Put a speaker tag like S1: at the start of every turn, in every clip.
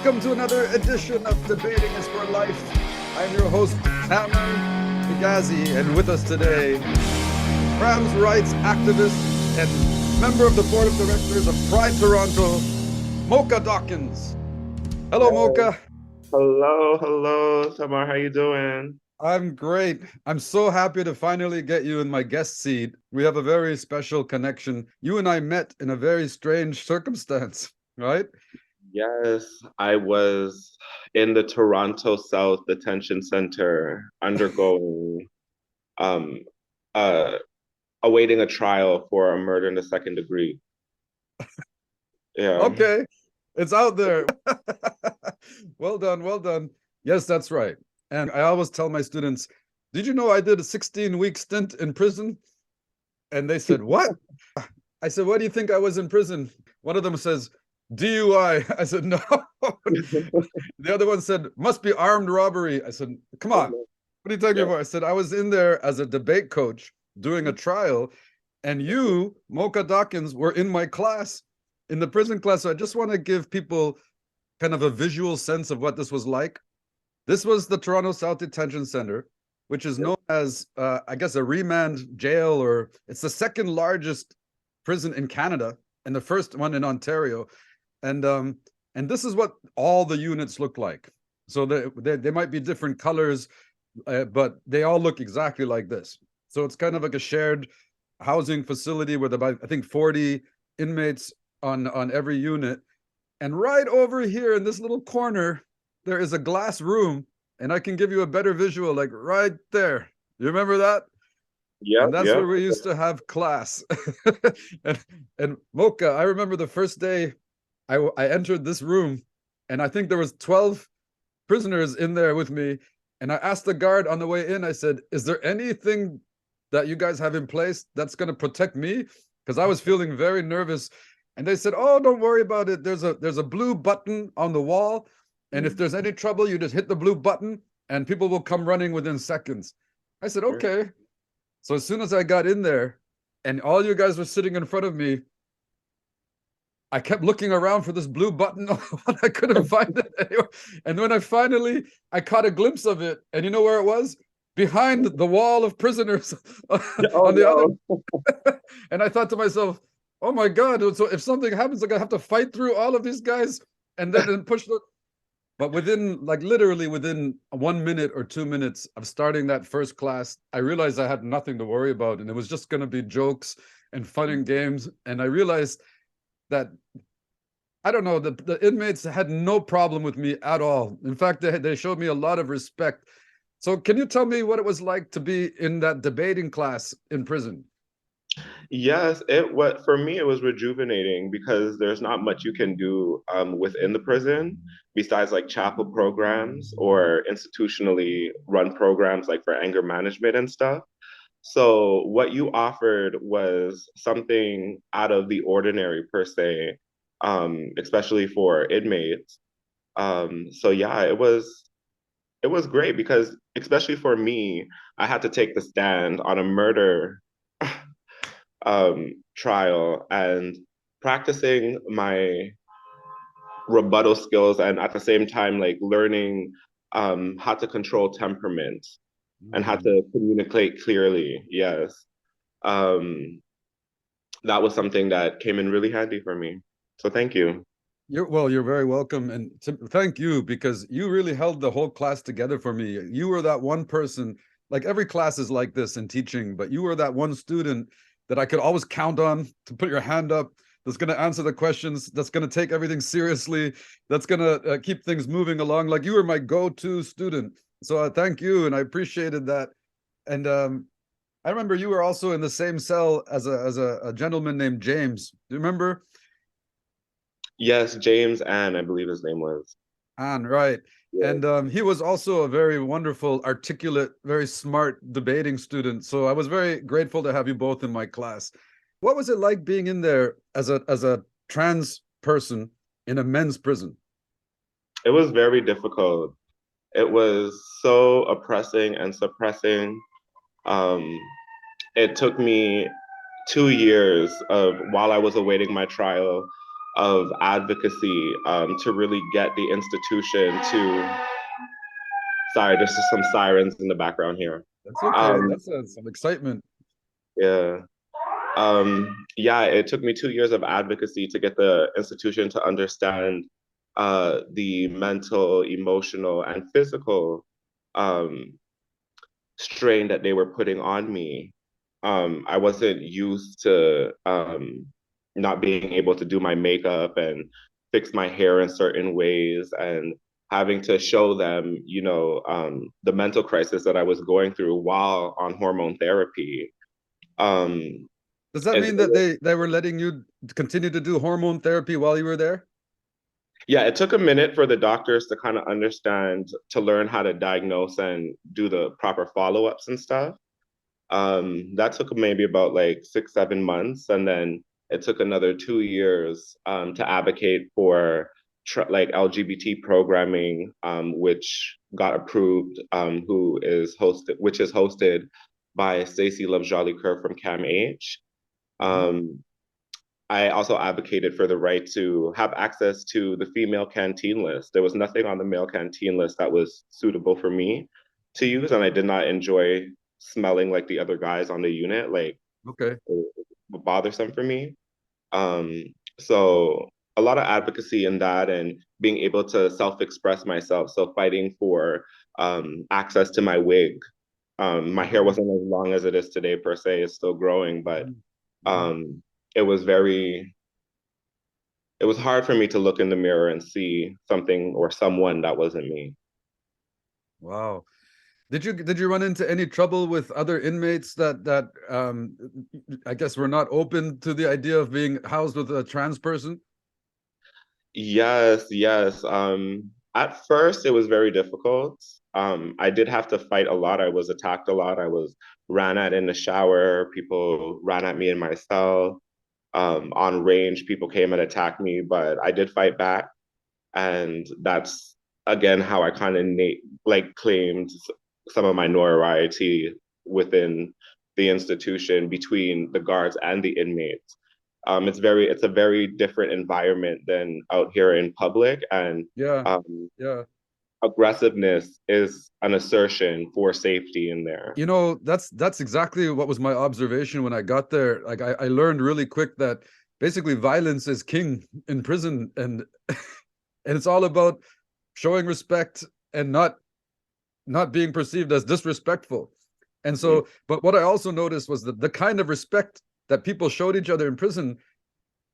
S1: Welcome to another edition of Debating is for Life. I'm your host, Tamer Higazi, and with us today, trans rights activist and member of the board of directors of Pride Toronto, Moka Dawkins. Hello, Moka.
S2: Hello, Tamar. How you doing?
S1: I'm great. I'm so happy to finally get you in my guest seat. We have a very special connection. You and I met in a very strange circumstance, right?
S2: Yes, I was in the Toronto South Detention Center undergoing um uh awaiting a trial for a murder in the second degree. Yeah.
S1: Okay, it's out there. Well done, well done. Yes, that's right. And I always tell my students, did you know I did a 16-week stint in prison? And they said, what? I said, what do you think I was in prison? One of them says, DUI. I said, no. The other one said, must be armed robbery. I said, come on. What are you talking
S2: Yeah.
S1: about? I said, I was in there as a debate coach doing a trial, and you, Moka Dawkins, were in my class, in the prison class. So I just want to give people kind of a visual sense of what this was like. This was the Toronto South Detention Center, which is known as, I guess, a remand jail, or it's the second largest prison in Canada and the first one in Ontario. And this is what all the units look like. So they might be different colors, but they all look exactly like this. So it's kind of like a shared housing facility with about, I think, 40 inmates on every unit. And right over here in this little corner, there is a glass room, and I can give you a better visual, like right there. You remember that? And
S2: Yep,
S1: that's
S2: yep.
S1: where we used to have class. and and Mocha, I remember the first day I entered this room, and I think there was 12 prisoners in there with me. And I asked the guard on the way in, I said, is there anything that you guys have in place that's going to protect me? Because I was feeling very nervous. And they said, oh, don't worry about it. There's a blue button on the wall. And if there's any trouble, you just hit the blue button and people will come running within seconds. I said, okay. So as soon as I got in there and all you guys were sitting in front of me, I kept looking around for this blue button, but I couldn't find it anywhere. And when I caught a glimpse of it, and you know where it was? Behind the wall of prisoners
S2: Oh
S1: on the other.
S2: no.
S1: And I thought to myself, oh my God, so if something happens, I'm gonna have to fight through all of these guys and then push the. But within, like literally within 1 minute or 2 minutes of starting that first class, I realized I had nothing to worry about. And it was just gonna be jokes and fun and games. And I realized that I don't know, the inmates had no problem with me at all. In fact, they showed me a lot of respect. So can you tell me what it was like to be in that debating class in prison?
S2: Yes, it what for me it was rejuvenating because there's not much you can do within the prison besides like chapel programs or institutionally run programs like for anger management and stuff. So what you offered was something out of the ordinary per se, especially for inmates. So yeah, it was great because especially for me, I had to take the stand on a murder trial and practicing my rebuttal skills and at the same time like learning how to control temperament and how
S1: Mm.
S2: to communicate clearly. Yes. Um, that was something that came in really handy for me. So thank you.
S1: You're very welcome, and thank you because you really held the whole class together for me. You were that one person, like every class is like this in teaching, but you were that one student that I could always count on to put your hand up, that's going to answer the questions, that's going to take everything seriously, that's going to keep things moving along. Like you were my go-to student. So thank you, and I appreciated that. And I remember you were also in the same cell as a gentleman named James. Do you remember?
S2: Yes, James Ann, I believe his name was.
S1: On, right.
S2: Yeah.
S1: And he was also a very wonderful, articulate, very smart debating student. So I was very grateful to have you both in my class. What was it like being in there as a trans person in a men's prison?
S2: It was very difficult. It was so oppressing and suppressing. Um, it took me 2 years of while I was awaiting my trial of advocacy to really get the institution to. Sorry, there's just some sirens in the background here.
S1: That's okay.
S2: Um,
S1: That's some excitement.
S2: yeah. Yeah, it took me 2 years of advocacy to get the institution to understand the mental, emotional, and physical um, strain that they were putting on me. I wasn't used to not being able to do my makeup and fix my hair in certain ways and having to show them, the mental crisis that I was going through while on hormone therapy. Um,
S1: Does that
S2: it's
S1: mean that they were letting you continue to do hormone therapy while you were there?
S2: Yeah, it took a minute for the doctors to kind of understand, to learn how to diagnose and do the proper follow-ups and stuff. That took maybe about like 6, 7 months, and then it took another 2 years to advocate for like LGBT programming, which got approved, which is hosted by Stacey Love Jolly Kerr from CAMH.
S1: Mhm.
S2: Um, I also advocated for the right to have access to the female canteen list. There was nothing on the male canteen list that was suitable for me to use, and I did not enjoy smelling like the other guys on the unit. Like,
S1: Okay.
S2: it was bothersome for me. Um, so a lot of advocacy in that and being able to self-express myself. So fighting for access to my wig. My hair
S1: Mhm.
S2: wasn't as long as it is today per se. It's still growing, but
S1: Mhm. Mhm.
S2: um, it was very it was hard for me to look in the mirror and see something or someone that wasn't me.
S1: Wow. Did you run into any trouble with other inmates that I guess were not open to the idea of being housed with a trans person?
S2: Yes, yes. At first, it was very difficult. I did have to fight a lot. I was attacked a lot. I was ran at in the shower. People ran at me in my cell. On range, people came and attacked me, but I did fight back. And that's again how I kind of like claimed some of my notoriety within the institution between the guards and the inmates. It's a very different environment than out here in public, and
S1: Yeah.
S2: um,
S1: Yeah.
S2: aggressiveness is an assertion for safety in there.
S1: That's exactly what was my observation when I got there. Like I learned really quick that basically violence is king in prison, and it's all about showing respect and not being perceived as disrespectful. And
S2: Mm.
S1: so, but what I also noticed was that the kind of respect that people showed each other in prison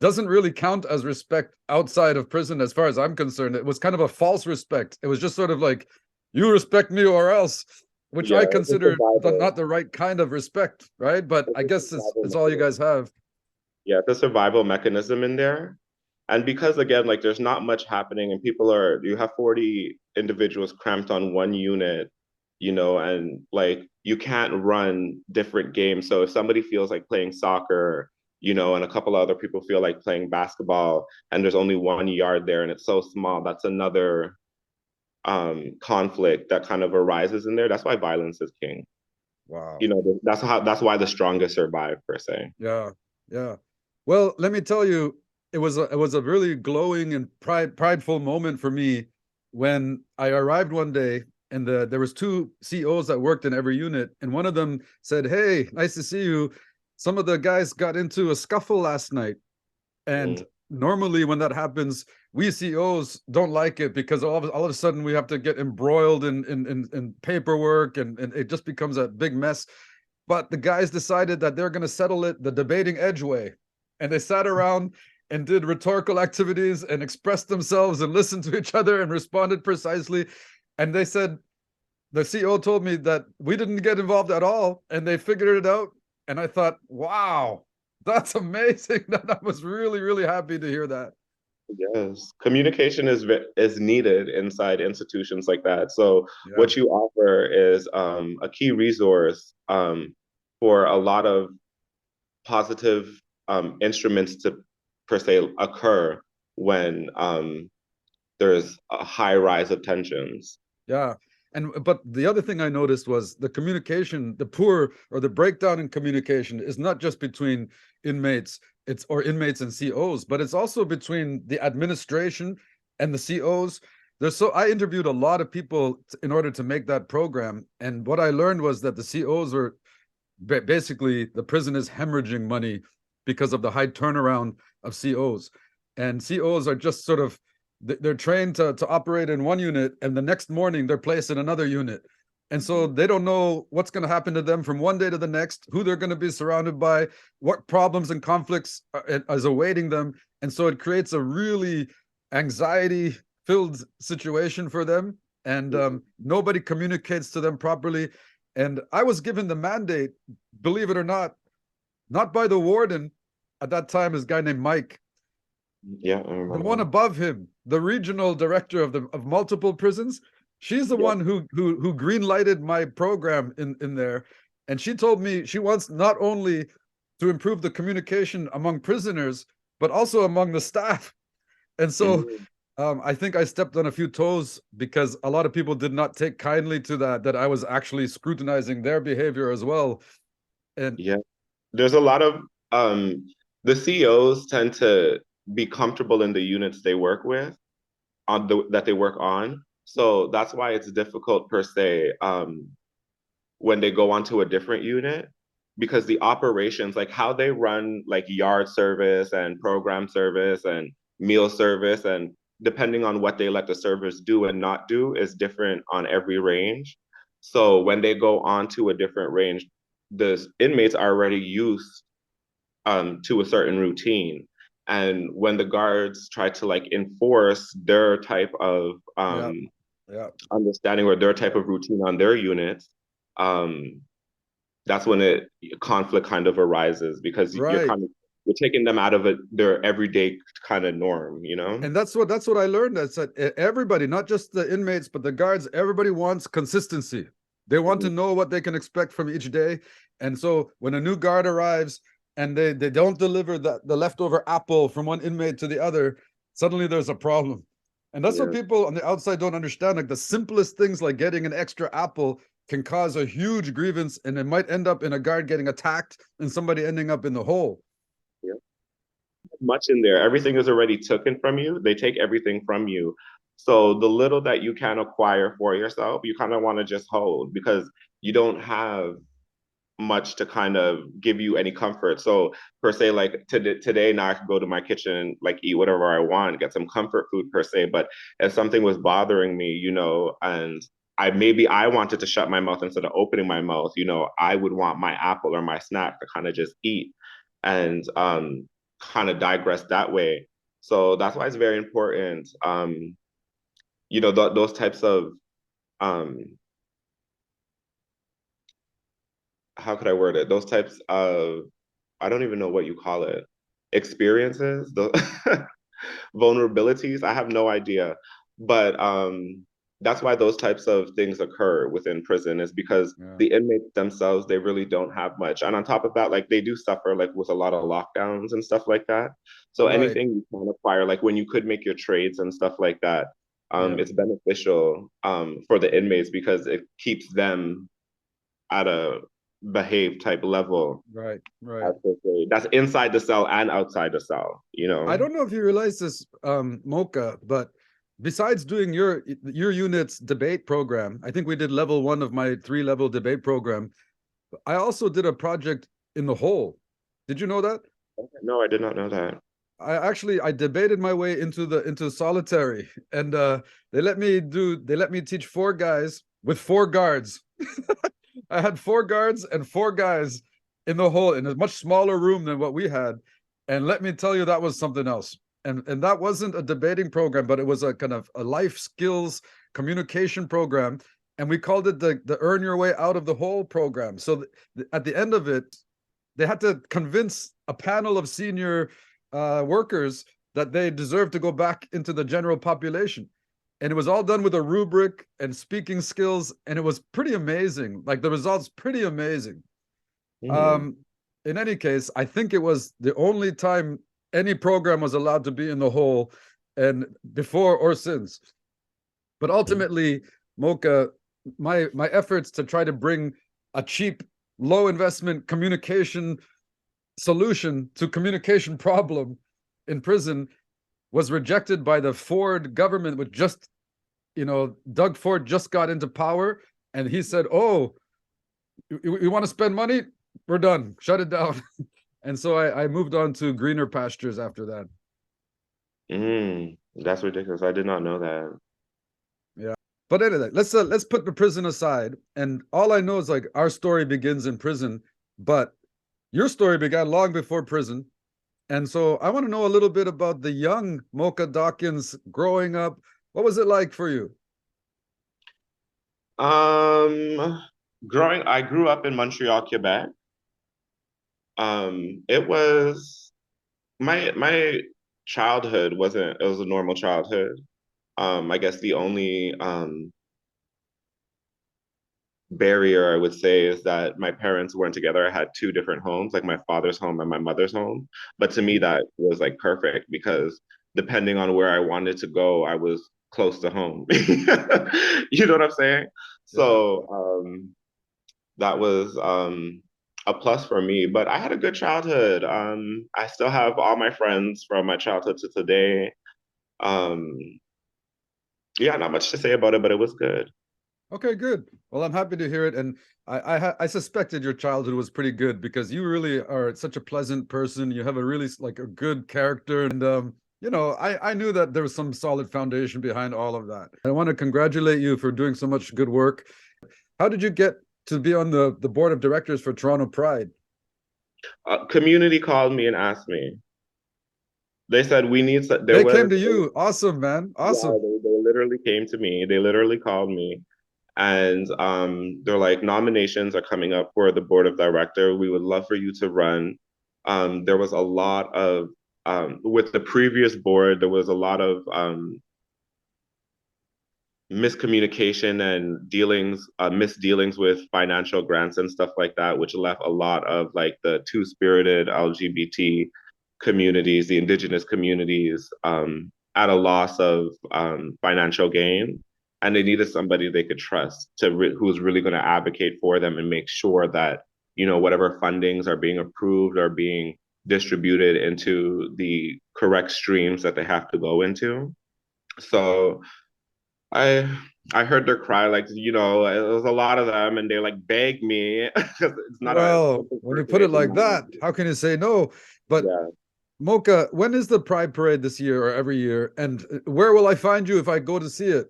S1: doesn't really count as respect outside of prison, as far as I'm concerned. It was kind of a false respect. It was just sort of like, you respect me or else, which
S2: Yeah,
S1: I
S2: it's a
S1: consider
S2: survival.
S1: not the right kind of respect, right? But
S2: It's
S1: I
S2: a
S1: guess
S2: survival
S1: it's all you guys
S2: mechanism.
S1: have.
S2: Yeah, it's a survival mechanism in there. And because again, like there's not much happening and you have 40 individuals cramped on one unit, and like you can't run different games. So if somebody feels like playing soccer, and a couple of other people feel like playing basketball and there's only 1 yard there and it's so small, that's another conflict that kind of arises in there. That's why violence is king.
S1: Wow.
S2: That's why the strongest survive per se.
S1: Yeah. Yeah. Well, let me tell you, it was a really glowing and prideful moment for me when I arrived one day, and there was two COs that worked in every unit, and one of them said, "Hey, nice to see you. Some of the guys got into a scuffle last night." And
S2: Mm.
S1: normally when that happens, we COs don't like it because all of a sudden we have to get embroiled in paperwork, and it just becomes a big mess. But the guys decided that they're going to settle it the debating edge way. And they sat around and did rhetorical activities and expressed themselves and listened to each other and responded precisely. And they said, the CEO told me that we didn't get involved at all and they figured it out. And I thought, wow, that's amazing. I was really, really happy to hear that.
S2: Yes, communication is needed inside institutions like that. So
S1: Yeah.
S2: what you offer is a key resource for a lot of positive instruments to per se occur when there's a high rise of tensions.
S1: Yeah. But the other thing I noticed was the communication, the poor or the breakdown in communication is not just between inmates, or inmates and COs, but it's also between the administration and the COs. I interviewed a lot of people in order to make that program, and what I learned was that the COs are basically, the prison is hemorrhaging money because of the high turnaround of COs, and COs are just sort of, they're trained to operate in one unit, and the next morning they're placed in another unit, and so they don't know what's going to happen to them from one day to the next, who they're going to be surrounded by, what problems and conflicts is awaiting them, and so it creates a really anxiety filled situation for them, and nobody communicates to them properly. And I was given the mandate, believe it or not by the warden at that time, is a guy named Mike.
S2: Yeah, I
S1: The
S2: remember.
S1: one above him, the regional director of multiple prisons, she's the one who green lighted my program in there, and she told me she wants not only to improve the communication among prisoners, but also among the staff. And so
S2: Mhm.
S1: I think I stepped on a few toes because a lot of people did not take kindly to that I was actually scrutinizing their behavior as well. And
S2: Yeah. There's a lot of the CEOs tend to be comfortable in the units they work with, that they work on. So that's why it's difficult per se, when they go onto a different unit, because the operations, like how they run like yard service and program service and meal service, and depending on what they let the servers do and not do, is different on every range. So when they go on to a different range, the inmates are already used to a certain routine. And when the guards try to like enforce their type of
S1: yeah, yeah,
S2: understanding or their type of routine on their units, um, that's when conflict kind of arises, because
S1: right.
S2: you're taking them out of their everyday kind of norm, you know?
S1: And that's what I learned. That's that everybody, not just the inmates, but the guards, everybody wants consistency. They want to
S2: Mhm.
S1: know what they can expect from each day. And so when a new guard arrives and they don't deliver the leftover apple from one inmate to the other, suddenly there's a problem. And that's what
S2: Yeah,
S1: people on the outside don't understand. Like the simplest things like getting an extra apple can cause a huge grievance, and it might end up in a guard getting attacked and somebody ending up in the hole.
S2: yeah. Much in there. Everything is already taken from you. They take everything from you. So the little that you can acquire for yourself, you kind of want to just hold, because you don't have much to kind of give you any comfort. So per se, like today, now I could go to my kitchen, like eat whatever I want, get some comfort food per se. But if something was bothering me, and I wanted to shut my mouth instead of opening my mouth, I would want my apple or my snack to kind of just eat, and kind of digress that way. So that's why it's very important. Those types of um how could I word it? Those types of, I don't even know what you call it, experiences, the vulnerabilities. I have no idea. But that's why those types of things occur within prison, is because
S1: Yeah.
S2: the inmates themselves, they really don't have much. And on top of that, like they do suffer like with a lot of lockdowns and stuff like that. So
S1: Right.
S2: anything you can acquire, like when you could make your trades and stuff like that,
S1: Yeah.
S2: it's beneficial for the inmates, because it keeps them at a behave type level,
S1: Right. Right.
S2: as they say. That's inside the cell and outside the cell, you
S1: I
S2: know?
S1: don't know if you realize this, Mocha, but besides doing your unit's debate program, I think we did level one of my 3-level debate program. I also did a project in the hole. Did you know that?
S2: No, I did not know that.
S1: I debated my way into solitary, and they let me teach 4 guys with 4 guards. I had 4 guards and 4 guys in the hole in a much smaller room than what we had. And let me tell you, that was something else. And that wasn't a debating program, but it was a kind of a life skills communication program. And we called it the Earn Your Way Out of the Hole program. So at the end of it, they had to convince a panel of senior workers that they deserve to go back into the general population. And it was all done with a rubric and speaking skills, and it was pretty amazing. Like the results, pretty amazing.
S2: Hmm.
S1: Um, in any case, I think it was the only time any program was allowed to be in the hole, and before or since. But ultimately, Mocha, my efforts to try to bring a cheap, low investment communication solution to communication problem in prison was rejected by the Ford government, which just, Doug Ford just got into power, and he said, "Oh, you want to spend money? We're done. Shut it down." And so I moved on to greener pastures after that.
S2: That's ridiculous. I did not know that.
S1: Yeah. But anyway, let's put the prison aside. And all I know is like our story begins in prison, but your story began long before prison. And so I want to know a little bit about the young Moka Dawkins growing up. What was it like for you?
S2: Um, I grew up in Montreal, Quebec. It was my childhood wasn't it was a normal childhood. I guess the only barrier I would say is that my parents weren't together. I had two different homes, like my father's home and my mother's home. But to me, that was like perfect because depending on where I wanted to go, I was close to home. You know what I'm saying?
S1: Yeah.
S2: So that was a plus for me. But I had a good childhood. I still have all my friends from my childhood to today. Um, yeah, not much to say about it, but it was good.
S1: Okay, good. Well, I'm happy to hear it, and I suspected your childhood was pretty good because you really are such a pleasant person. You have a really like a good character, and I knew that there was some solid foundation behind all of that. I want to congratulate you for doing so much good work. How did you get to be on the board of directors for Toronto Pride?
S2: Community called me and asked me. They said we need. There
S1: They came
S2: was
S1: to you. Awesome, man.
S2: yeah.
S1: Awesome.
S2: They literally came to me. They literally called me, and they're like, nominations are coming up for the board of director. We would love for you to run. There was a lot of with the previous board. There was a lot of miscommunication and misdealings with financial grants and stuff like that, which left a lot of like the two-spirited LGBT communities, the indigenous communities, at a loss of financial gain. And they needed somebody they could trust who's really going to advocate for them and make sure that, whatever fundings are being approved are being distributed into the correct streams that they have to go into. So I I heard their cry, like, it was a lot of them, and they like begged me because it's not a
S1: Well,
S2: simple
S1: when you put it
S2: circulation
S1: like
S2: money.
S1: that, how can you say no? But
S2: Yeah.
S1: Mocha, when is the Pride Parade this year or every year? And where will I find you if I go to see it?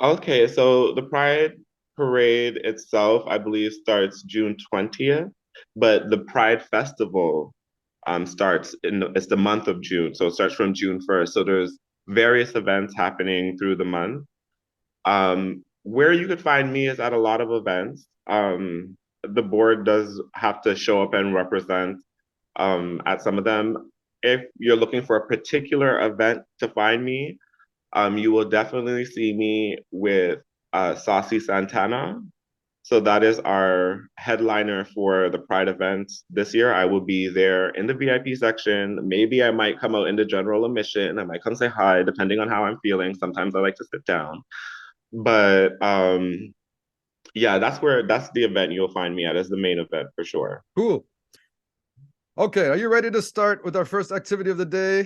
S2: Okay, so the Pride Parade itself, I believe, starts June 20th, but the Pride Festival starts it's the month of June, so it starts from June 1st. So there's various events happening through the month. Where you could find me is at a lot of events. The board does have to show up and represent at some of them. If you're looking for a particular event to find me, you will definitely see me with Saucy Santana. So that is our headliner for the Pride event this year. I will be there in the VIP section. Maybe I might come out in the general admission. I might come say hi, depending on how I'm feeling. Sometimes I like to sit down. But yeah, that's the event you'll find me at as the main event for sure.
S1: Cool. Okay, are you ready to start with our first activity of the day?